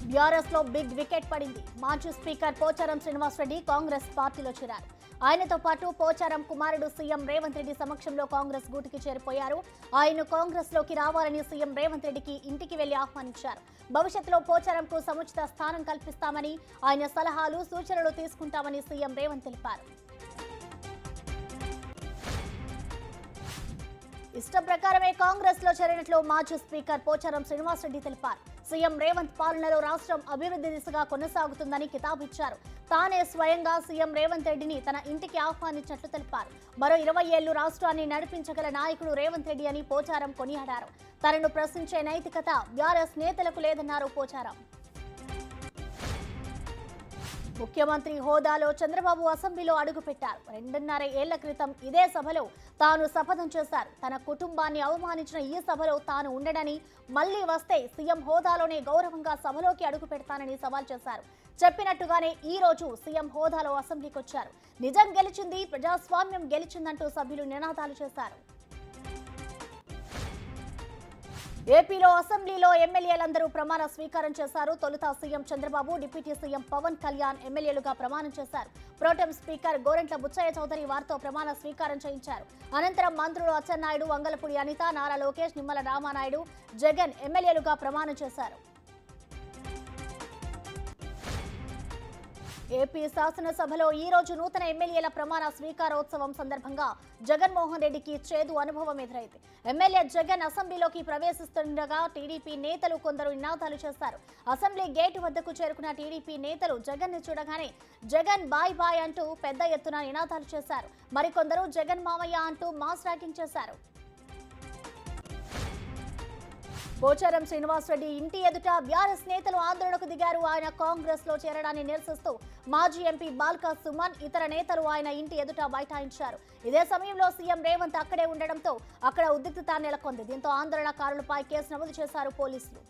BRS లో big wicket పడింది. మాజీ స్పీకర్ పోచారం శ్రీనివాస్ రెడ్డి కాంగ్రెస్ పార్టీలో చేరారు. ఆయనతో పాటు పోచారం కుమారుడు సీఎం రేవంత్ రెడ్డి సమక్షంలో కాంగ్రెస్ గూటికి చేరిపోయారు. ఆయన కాంగ్రెస్ లోకి రావాలని సీఎం రేవంత్ రెడ్డికి ఇంటికి వెళ్లి ఆహ్వానించారు. భవిష్యత్తులో పోచారంకు సముచిత స్థానం కల్పిస్తామని, ఆయన సలహాలు సూచనలు తీసుకుంటామని సీఎం రేవంత్ తెలిపారు. ఇష్టం ప్రకారమే కాంగ్రెస్ లో చేరినట్లు మాజీ స్పీకర్ పోచారం శ్రీనివాస్ రెడ్డి తెలిపారు. సీఎం రేవంత్ పాలనలో రాష్ట్రం అభివృద్ధి దిశగా కొనసాగుతుందని కితాబిచ్చారు. తానే స్వయంగా సీఎం రేవంత్ రెడ్డిని తన ఇంటికి ఆహ్వానించినట్లు తెలిపారు. మరో 20 ఏళ్లు రాష్ట్రాన్ని నడిపించగల నాయకుడు రేవంత్ రెడ్డి అని పోచారం కొనియాడారు. తనను ప్రశ్నించే నైతికత బీఆర్ఎస్ నేతలకు లేదన్నారు పోచారం. ముఖ్యమంత్రి హోదాలో చంద్రబాబు అసెంబ్లీలో అడుగుపెట్టారు. 2.5 ఏళ్ల క్రితం ఇదే సభలో తాను శపథం చేశారు. తన కుటుంబాన్ని అవమానించిన ఈ సభలో తాను ఉండడని, మళ్లీ వస్తే సీఎం హోదాలోనే గౌరవంగా సభలోకి అడుగు పెడతానని సవాల్ చేశారు. చెప్పినట్టుగానే ఈ రోజు సీఎం హోదాలో అసెంబ్లీకి వచ్చారు. నిజం గెలిచింది, ప్రజాస్వామ్యం గెలిచిందంటూ సభ్యులు నినాదాలు చేశారు. ఏపీలో అసెంబ్లీలో ఎమ్మెల్యేలందరూ ప్రమాణ స్వీకారం చేశారు. తొలుత CM Chandrababu, deputy CM Pawan Kalyan ఎమ్మెల్యేలుగా ప్రమాణం చేశారు. ప్రోటెం స్పీకర్ గోరంట్ల బుచ్చయ్య చౌదరి వారితో ప్రమాణ స్వీకారం చేయించారు. అనంతరం మంత్రులు అచ్చెన్నాయుడు, వంగలపూడి అనిత, నారా లోకేష్, నిమ్మల రామానాయుడు, జగన్ ఎమ్మెల్యేలుగా ప్రమాణం చేశారు. ఏపీ శాసనసభలో ఈ రోజు నూతన ఎమ్మెల్యేల ప్రమాణ స్వీకారోత్సవం సందర్భంగా జగన్మోహన్ రెడ్డికి చేదు అనుభవం ఎదురైంది. ఎమ్మెల్యే జగన్ అసెంబ్లీలోకి ప్రవేశిస్తుండగా టీడీపీ నేతలు కొందరు నినాదాలు చేశారు. అసెంబ్లీ గేటు వద్దకు చేరుకున్న టీడీపీ నేతలు జగన్ ని చూడగానే జగన్ బాయ్ బాయ్ అంటూ పెద్ద ఎత్తున నినాదాలు చేశారు. మరికొందరు జగన్ మామయ్య అంటూ మాస్ ర్యాగింగ్ చేశారు. పోచారం శ్రీనివాస్ రెడ్డి ఇంటి ఎదుట బీఆర్ఎస్ నేతలు ఆందోళనకు దిగారు. ఆయన కాంగ్రెస్ లో చేరడాన్ని నిరసిస్తూ మాజీ ఎంపీ బాల్కా సుమన్, ఇతర నేతలు ఆయన ఇంటి ఎదుట బైఠాయించారు. ఇదే సమయంలో సీఎం రేవంత్ అక్కడే ఉండడంతో అక్కడ ఉద్రిక్తత నెలకొంది. దీంతో ఆందోళనకారులపై కేసు నమోదు చేశారు పోలీసులు.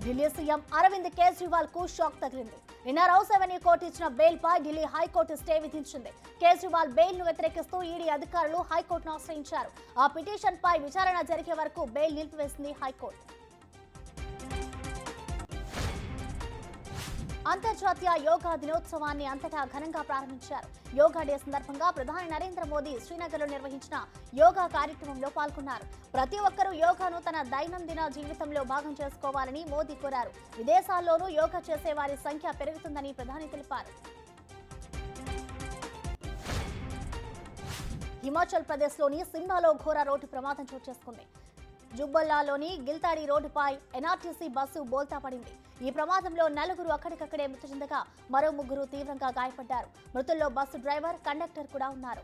ఢిల్లీ సీఎం అరవింద్ కేజ్రీవాల్ కు షాక్ తగిలింది. నిన్న రౌస్ అవెన్యూ కోర్టు ఇచ్చిన బెయిల్ పై ఢిల్లీ హైకోర్టు స్టే విధించింది. కేజ్రీవాల్ బెయిల్ ను వ్యతిరేకిస్తూ ఈడీ అధికారులు హైకోర్టును ఆశ్రయించారు. ఆ పిటిషన్ పై విచారణ జరిగే వరకు బెయిల్ నిలిపివేసింది హైకోర్టు. అంతర్జాతీయ యోగా దినోత్సవాన్ని అంతటా ఘనంగా ప్రారంభించారు. యోగా డే సందర్భంగా ప్రధాని నరేంద్ర మోదీ శ్రీనగర్లో నిర్వహించిన యోగా కార్యక్రమంలో పాల్గొన్నారు. ప్రతి ఒక్కరూ యోగాను తన దైనందిన జీవితంలో భాగం చేసుకోవాలని మోదీ కోరారు. విదేశాల్లోనూ యోగా చేసే వారి సంఖ్య పెరుగుతుందని ప్రధాని తెలిపారు. హిమాచల్ ప్రదేశ్లోని సిమ్లాలో ఘోర రోడ్డు ప్రమాదం చోటు చేసుకుంది. జుబ్బల్లాలోని గిల్తాడి రోడ్డుపై ఎన్ఆర్టీసీ బస్సు బోల్తా పడింది. ఈ ప్రమాదంలో 4 అక్కడికక్కడే మృతి చెందగా మరో 3 తీవ్రంగా గాయపడ్డారు. మృతుల్లో బస్సు డ్రైవర్, కండక్టర్ కూడా ఉన్నారు.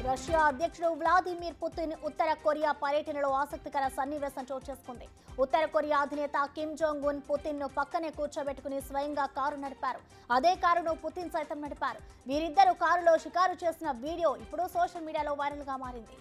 రష్యా అధ్యక్షుడు వ్లాదిమిర్ పుతిన్ ఉత్తర కొరియా పర్యటనలో ఆసక్తికర సన్నివేశం చోటు చేసుకుంది. ఉత్తర కొరియా అధినేత కిమ్ జోంగ్ ఉన్ పుతిన్ ను పక్కనే కూర్చోబెట్టుకుని స్వయంగా కారు నడిపారు. అదే కారును పుతిన్ సైతం నడిపారు. వీరిద్దరూ కారులో షికారు చేసిన వీడియో ఇప్పుడు సోషల్ మీడియాలో వైరల్ గా మారింది.